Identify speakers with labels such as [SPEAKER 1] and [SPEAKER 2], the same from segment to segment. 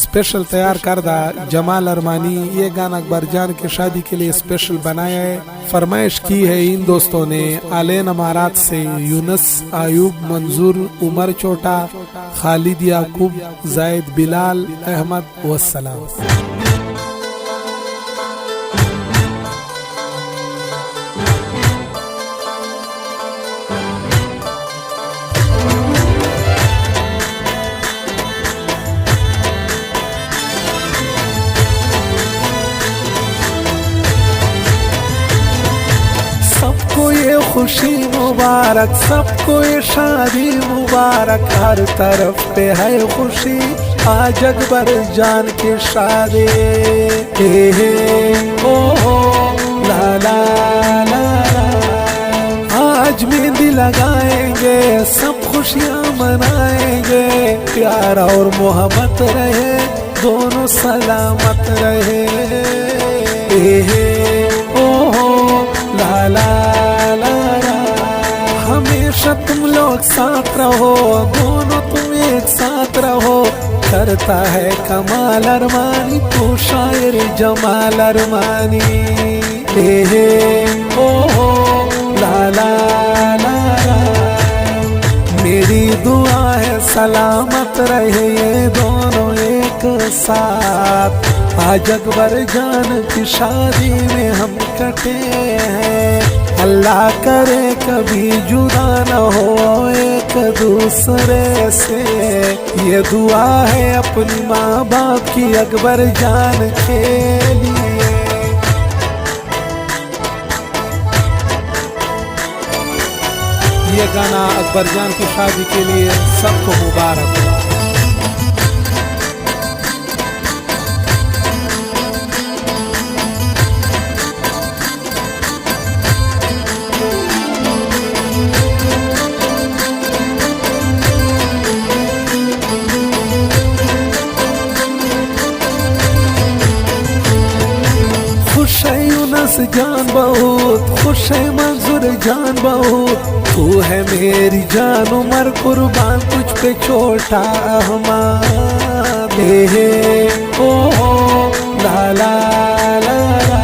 [SPEAKER 1] Special तैयार करदा Jamal Armani ये गाना अकबर जान की शादी के लिए स्पेशल बनाया है। फरमाइश की है इन दोस्तों ने आलेन अमारात से यूनस, आयूब, मंजूर, उमर चोटा, खालिद याकूब, जायद, बिलाल, अहमद वस्सलाम। सबको ये खुशी मुबारक, सबको ये शादी मुबारक, हर तरफ पे है खुशी आज अकबर जान की शादी। हे हे ओ हो ला ला ला, आज मेहंदी लगाएंगे, सब खुशियाँ मनाएंगे, प्यार और मोहब्बत रहे, दोनों सलामत रहे। हे हे ओ हो ला ला ला ला, हमेशा तुम लोग साथ रहो, दोनों तुम एक साथ रहो, करता है कमाल अरमानी, तू शायर जमाल अरमानी। हे हे ओ हो ला ला ला ला, मेरी दुआ है सलामत रहे ये दोनों एक साथ, आज अकबर जान की शादी में हम कटे हैं। अल्लाह करे कभी जुदा न हो एक दूसरे से, ये दुआ है अपनी माँ बाप की अकबर जान के लिए। ये गाना अकबर जान की शादी के लिए सबको मुबारक हो। खुश है यूनस जान बहुत, खुश है मंजूर जान बहुत, तू है मेरी जान उमर कुर्बान तुझ पे छोटा हमारे। हे ओ हो ला ला ला ला,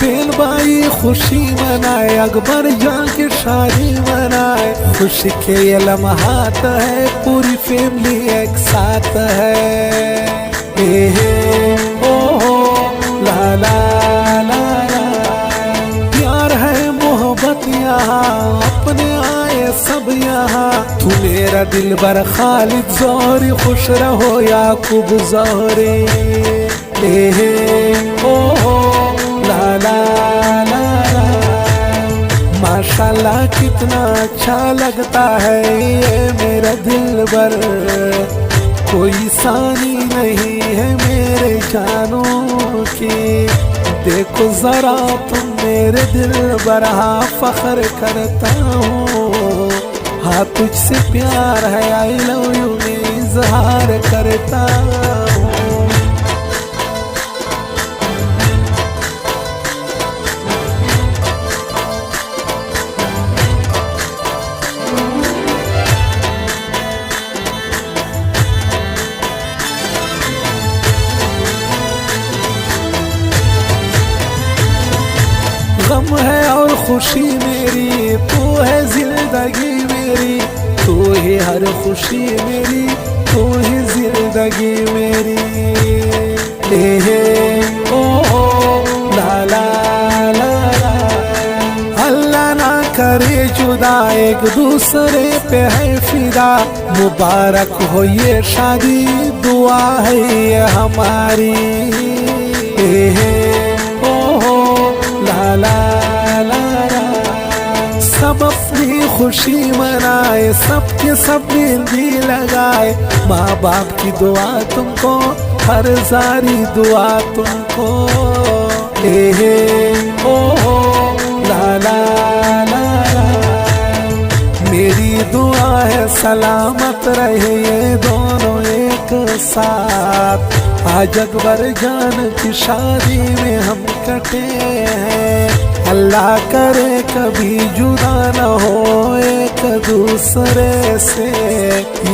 [SPEAKER 1] बेन भाई खुशी मनाए, अकबर जान की शादी मनाए, खुशी के ये लम्हात है, पूरी फैमिली एक साथ है। हे ओ हो ला ला ला ला, प्यार है मोहब्बत यहाँ, अपने आए सब यहाँ, तू मेरा दिल बर खालिद ज़ोहरी, खुश रहो याकूब ज़ोहरी। हे ओ हो ला ला ला ला, माशाल्लाह कितना अच्छा लगता है ये मेरा दिल बर, कोई सानी नहीं है मेरे जानों की, देखो जरा तुम मेरे दिल बरहा फख्र करता हूँ, हाँ तुझसे प्यार है आई लव यू में इजहार करता हूँ। गम है और खुशी मेरी, तू है जिंदगी मेरी, तू ही हर खुशी मेरी, तू ही जिंदगी मेरी। हे ओ ला ला ला ला, अल्लाह ना करे जुदा, एक दूसरे पे है फिदा, मुबारक हो ये शादी, दुआ है ये हमारी। हे ला ला ला ला, सब अपनी खुशी मनाए, सबके सब मेहंदी लगाए, माँ बाप की दुआ तुमको, हर जारी दुआ तुमको। हे ओ ला ला ला ला, मेरी दुआ है सलामत रहे ये दोनों एक साथ, आज अकबर जान की शादी में हम कटे हैं। अल्लाह करे कभी जुदा न हो एक दूसरे से।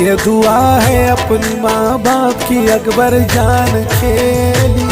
[SPEAKER 1] ये दुआ है अपनी माँ बाप की अकबर जान के लिए।